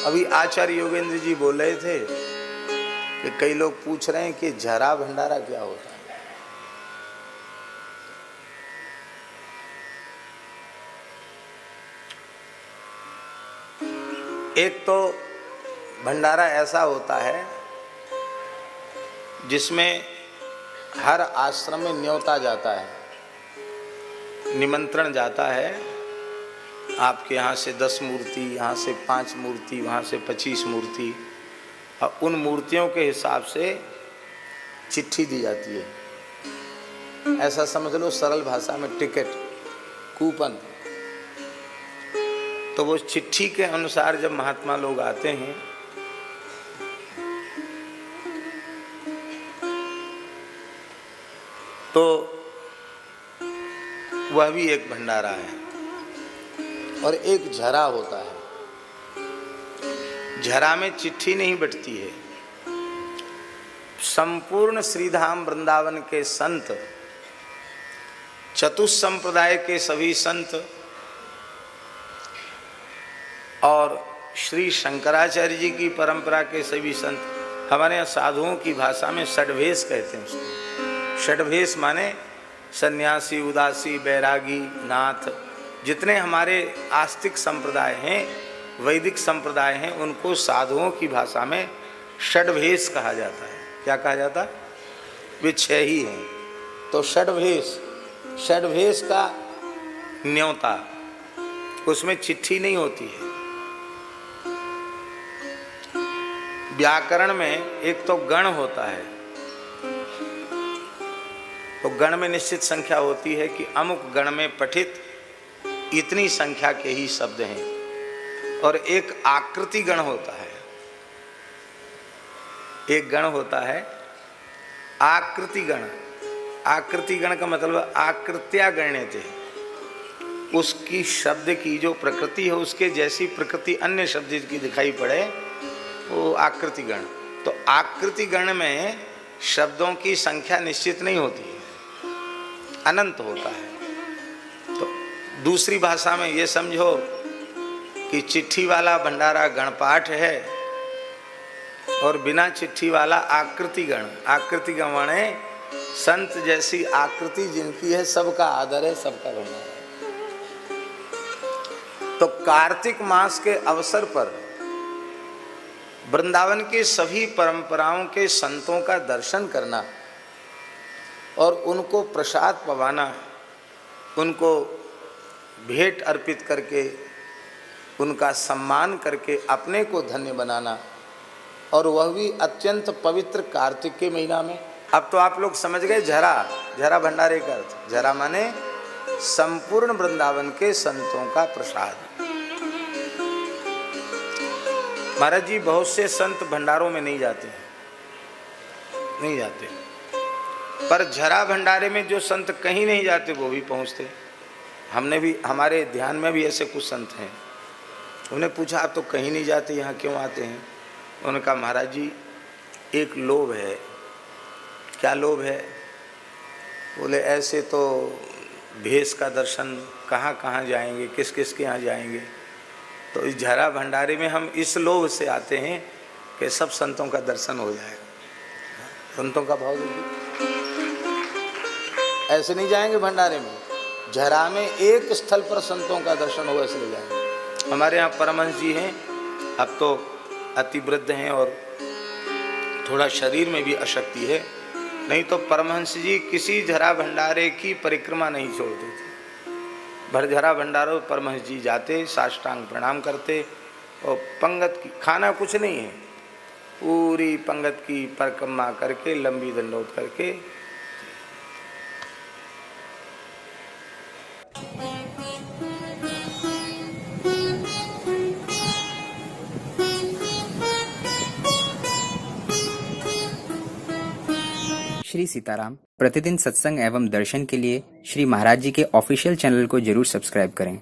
अभी आचार्य योगेंद्र जी बोल रहे थे कि कई लोग पूछ रहे हैं कि झरा भंडारा क्या होता है। एक तो भंडारा ऐसा होता है जिसमें हर आश्रम में न्योता जाता है, निमंत्रण जाता है। आपके यहाँ से 10 मूर्ति, यहाँ से 5 मूर्ति, वहाँ से 25 मूर्ति, और उन मूर्तियों के हिसाब से चिट्ठी दी जाती है। ऐसा समझ लो सरल भाषा में टिकट, कूपन। तो वो चिट्ठी के अनुसार जब महात्मा लोग आते हैं तो वह भी एक भंडारा है। और एक झरा होता है। झरा में चिट्ठी नहीं बटती है। संपूर्ण श्रीधाम वृंदावन के संत, चतुष्संप्रदाय के सभी संत और श्री शंकराचार्य जी की परंपरा के सभी संत, हमारे यहाँ साधुओं की भाषा में षड्वेश कहते हैं उसको। षड्वेश माने सन्यासी, उदासी, बैरागी, नाथ, जितने हमारे आस्तिक संप्रदाय हैं, वैदिक संप्रदाय हैं, उनको साधुओं की भाषा में षड्वेश कहा जाता है। क्या कहा जाता है? वे 6 ही हैं। तो षड्वेश, षड्वेश का न्योता, उसमें चिट्ठी नहीं होती है। व्याकरण में एक तो गण होता है, तो गण में निश्चित संख्या होती है कि अमुक गण में पठित इतनी संख्या के ही शब्द हैं। और एक आकृति गण होता है। एक गण होता है आकृति गण। आकृति गण का मतलब आकृत्या गण्यते, उसकी शब्द की जो प्रकृति है उसके जैसी प्रकृति अन्य शब्द की दिखाई पड़े, वो आकृति गण। तो आकृति गण में शब्दों की संख्या निश्चित नहीं होती है, अनंत होता है। तो दूसरी भाषा में ये समझो कि चिट्ठी वाला भंडारा गणपाठ है और बिना चिट्ठी वाला आकृति गण। आकृति गण माने संत जैसी आकृति जिनकी है, सबका आदर है, सबका भंडारा है। तो कार्तिक मास के अवसर पर वृंदावन के सभी परंपराओं के संतों का दर्शन करना और उनको प्रसाद पवाना, उनको भेंट अर्पित करके, उनका सम्मान करके अपने को धन्य बनाना, और वह भी अत्यंत पवित्र कार्तिक के महीना में। अब तो आप लोग समझ गए झरा, झरा भंडारे का अर्थ। झरा माने संपूर्ण वृंदावन के संतों का प्रसाद। महाराज जी, बहुत से संत भंडारों में नहीं जाते, नहीं जाते, पर झरा भंडारे में जो संत कहीं नहीं जाते वो भी पहुंचते। हमने भी, हमारे ध्यान में भी ऐसे कुछ संत हैं। उन्हें पूछा आप तो कहीं नहीं जाते, यहाँ क्यों आते हैं? उन्होंने कहा महाराज जी एक लोभ है। क्या लोभ है? बोले ऐसे तो भेष का दर्शन कहाँ कहाँ जाएंगे, किस किस के यहाँ जाएंगे। तो इस झरा भंडारे में हम इस लोभ से आते हैं कि सब संतों का दर्शन हो जाएगा। संतों का भाव देखिए, ऐसे नहीं जाएंगे भंडारे में। झरा में एक स्थल पर संतों का दर्शन हो, ऐसे ले जाएंगे। हमारे यहाँ परमहंस जी हैं, अब तो अति वृद्ध हैं और थोड़ा शरीर में भी अशक्ति है, नहीं तो परमहंस जी किसी झरा भंडारे की परिक्रमा नहीं छोड़ते थे। भरझरा भंडारों परमहंस जी जाते, साष्टांग प्रणाम करते, और पंगत की, खाना कुछ नहीं है, पूरी पंगत की परिक्रमा करके लंबी दंडोत करके। श्री सीताराम प्रतिदिन सत्संग एवं दर्शन के लिए श्री महाराज जी के ऑफिशियल चैनल को जरूर सब्सक्राइब करें।